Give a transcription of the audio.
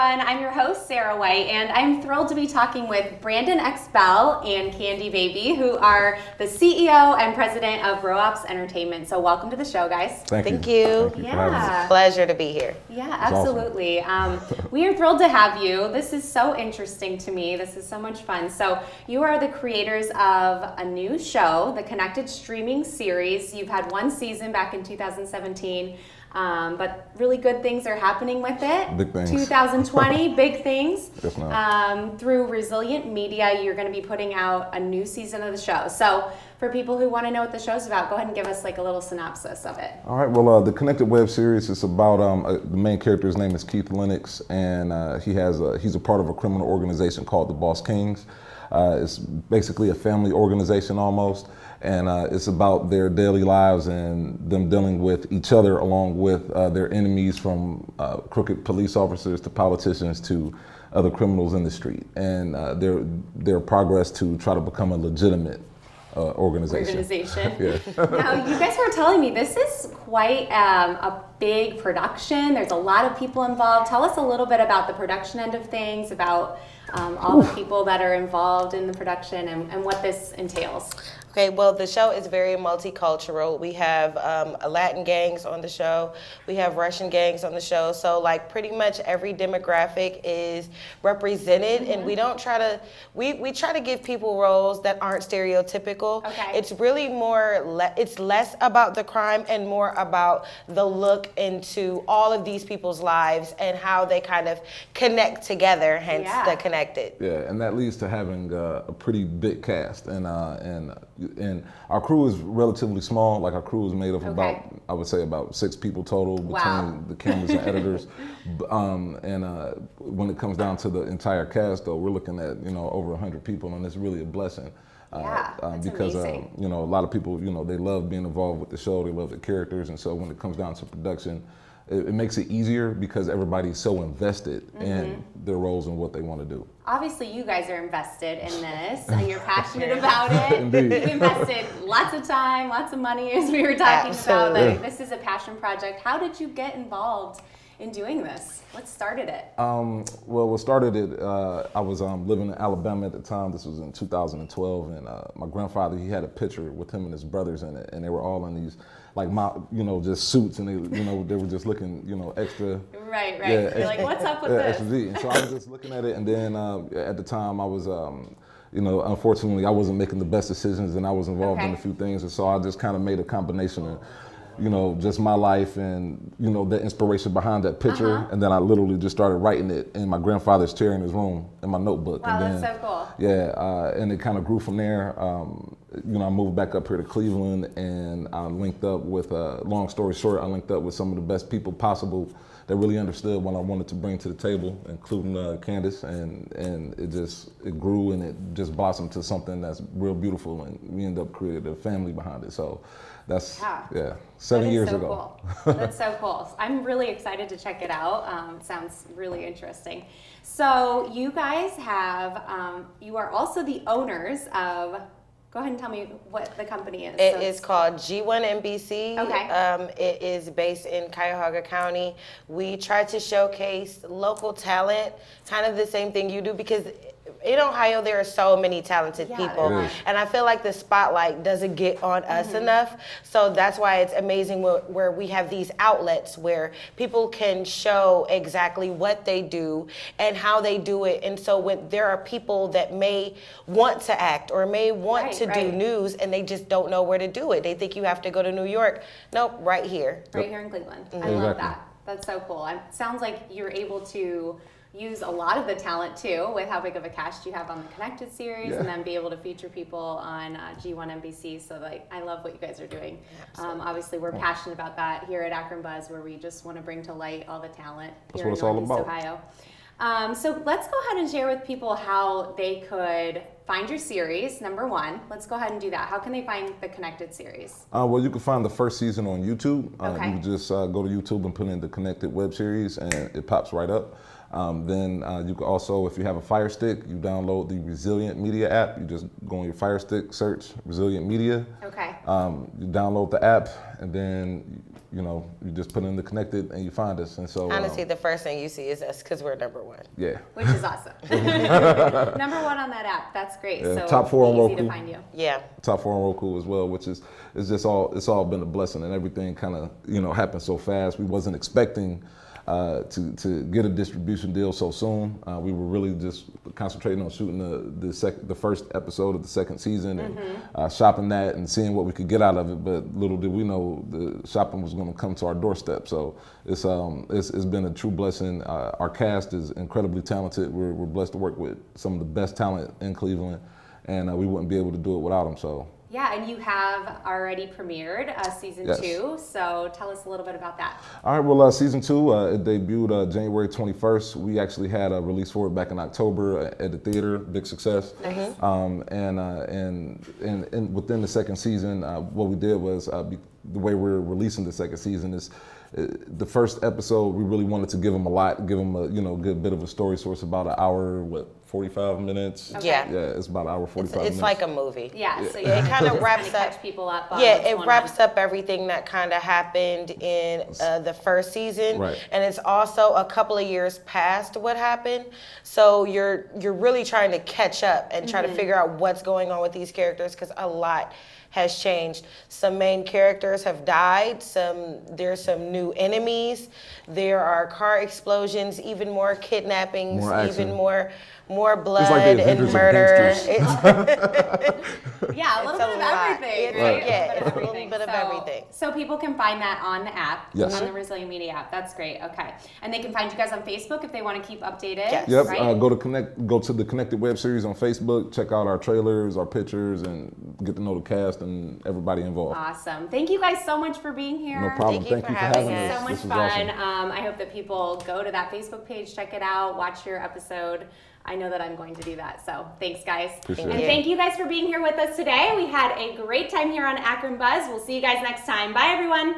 everyone. I'm your host, Sarah White, and I'm thrilled to be talking with Brandon X. Bell and Candy Baby, who are the CEO and president of Row-Ops Entertainment. So welcome to the show, guys. Thank you. Yeah. Pleasure to be here. Yeah, absolutely. We are thrilled to have you. This is so interesting to me. This is so much fun. So you are the creators of a new show, the Connected streaming series. You've had one season back in 2017. But really good things are happening with it. Big things. 2020, big things. Yes, ma'am. Through Resilient Media, you're going to be putting out a new season of the show. So for people who want to know what the show's about, go ahead and give us like a little synopsis of it. All right. Well, the Connected web series is about the main character's name is Keith Lennox, and he's a part of a criminal organization called the Boss Kings. It's basically a family organization almost. And it's about their daily lives and them dealing with each other along with their enemies, from crooked police officers to politicians to other criminals in the street, and their progress to try to become a legitimate organization. Yeah. Now, you guys were telling me this is quite a big production. There's a lot of people involved. Tell us a little bit about the production end of things, about all the people that are involved in the production and what this entails. Okay, well, the show is very multicultural. We have Latin gangs on the show. We have Russian gangs on the show. So, like, pretty much every demographic is represented, and we don't try to, we try to give people roles that aren't stereotypical. Okay. It's really it's less about the crime and more about the look into all of these people's lives and how they kind of connect together, hence the Connected. Yeah, and that leads to having a pretty big cast, and our crew is relatively small. Like, our crew is made up of about, I would say, about 6 people total between the cameras and editors. When it comes down to the entire cast, though, we're looking at over 100 people, and it's really a blessing. Because amazing. A lot of people, they love being involved with the show. They love the characters, and so when it comes down to production, it makes it easier because everybody's so invested in their roles and what they want to do. Obviously, you guys are invested in this, and you're passionate about it. Indeed. You invested lots of time, lots of money, as we were talking about. Like, this is a passion project. How did you get involved in doing this? What started it? Well, what started it, I was living in Alabama at the time. This was in 2012, and my grandfather, he had a picture with him and his brothers in it, and they were all in these, like, just suits, and they were just looking, extra. Right. Yeah, you're like, what's up with this? Extra Z. And so I was just looking at it, and then at the time I was, unfortunately I wasn't making the best decisions, and I was involved in a few things, and so I just kind of made a combination of, just my life and, the inspiration behind that picture. And then I literally just started writing it in my grandfather's chair in his room in my notebook. Wow, and then, that's so cool. Yeah, and it kind of grew from there. I moved back up here to Cleveland, and I linked up with, long story short, I linked up with some of the best people possible that really understood what I wanted to bring to the table, including Candace, and it grew, and it just blossomed to something that's real beautiful, and we ended up creating a family behind it. So that's 7 years ago. Cool. That's so cool. I'm really excited to check it out. It sounds really interesting. So you guys have, you are also the owners of, go ahead and tell me what the company is. It is called G1NBC. Okay. It is based in Cuyahoga County. We try to showcase local talent, kind of the same thing you do, because in Ohio there are so many talented people, and I feel like the spotlight doesn't get on us enough. So that's why it's amazing where we have these outlets where people can show exactly what they do and how they do it. And so when there are people that may want to act or may want to do news, and they just don't know where to do it. They think you have to go to New York. Nope, right here. Right here in Cleveland. I love that. That's so cool. It sounds like you're able to use a lot of the talent too, with how big of a cast you have on the Connected series, and then be able to feature people on G1NBC. So, like, I love what you guys are doing. Obviously, we're passionate about that here at Akron Buzz, where we just want to bring to light all the talent here in Northeast Ohio. So let's go ahead and share with people how they could find your series, number one. Let's go ahead and do that. How can they find the Connected series? Well, you can find the first season on YouTube. You can just go to YouTube and put in the Connected web series, and it pops right up. Then you can also, if you have a Fire Stick, you download the Resilient Media app. You just go on your Fire Stick, search Resilient Media. Okay. You download the app, and then you know, you just put in the Connected and you find us. And so Honestly, the first thing you see is us because we're number one. yeah. Which is awesome. Number one on that app. That's great. Yeah, So top 4 on easy Roku. to find you. Yeah. Top 4 on Roku as well, which is it's all been a blessing, and everything kind of, you know, happened so fast. We wasn't expecting to get a distribution deal so soon. We were really just concentrating on shooting the first episode of the second season and shopping that and seeing what we could get out of it. But little did we know the shopping was going to come to our doorstep. So it's been a true blessing. Our cast is incredibly talented. We're blessed to work with some of the best talent in Cleveland, and we wouldn't be able to do it without them. So. Yeah, and you have already premiered season Yes. 2, so tell us a little bit about that. All right, well, season 2, it debuted January 21st. We actually had a release for it back in October at the theater, big success. Nice. And within the second season, what we did was, the way we're releasing the second season is, the first episode, we really wanted to give them a lot, give them a good bit of a story. So it's about an hour, 45 minutes? Okay. Yeah. Yeah, it's about an hour, 45 minutes. It's like a movie. Yeah, so It kind of just wraps kinda up. catch people up on Yeah, what's it going wraps on. up everything that kind of happened in the first season, Right. and it's also a couple of years past what happened. So you're really trying to catch up and try to figure out what's going on with these characters because a lot has changed. Some main characters have died. There's some new enemies. There are car explosions, even more kidnappings, More action. even more blood It's like the and Avengers of murder. gangsters. Yeah, a little bit of lot. everything, It's- right? yeah, A it's little a little bit of everything. So people can find that on the app, Yes. on the Resilient Media app. That's great. Okay, and they can find you guys on Facebook if they want to keep updated. Yes. Yep, Right? go to the Connected web series on Facebook, check out our trailers, our pictures, and get to know the cast and everybody involved. Awesome. Thank you guys so much for being here. No problem. Thank you Thank you for for having having us. us. So much This was fun. awesome. I hope that people go to that Facebook page, check it out, watch your episode. I know that I'm going to do that. So thanks, guys. Appreciate And it. thank you guys for being here with us today. We had a great time here on Akron Buzz. We'll see you guys next time. Bye, everyone.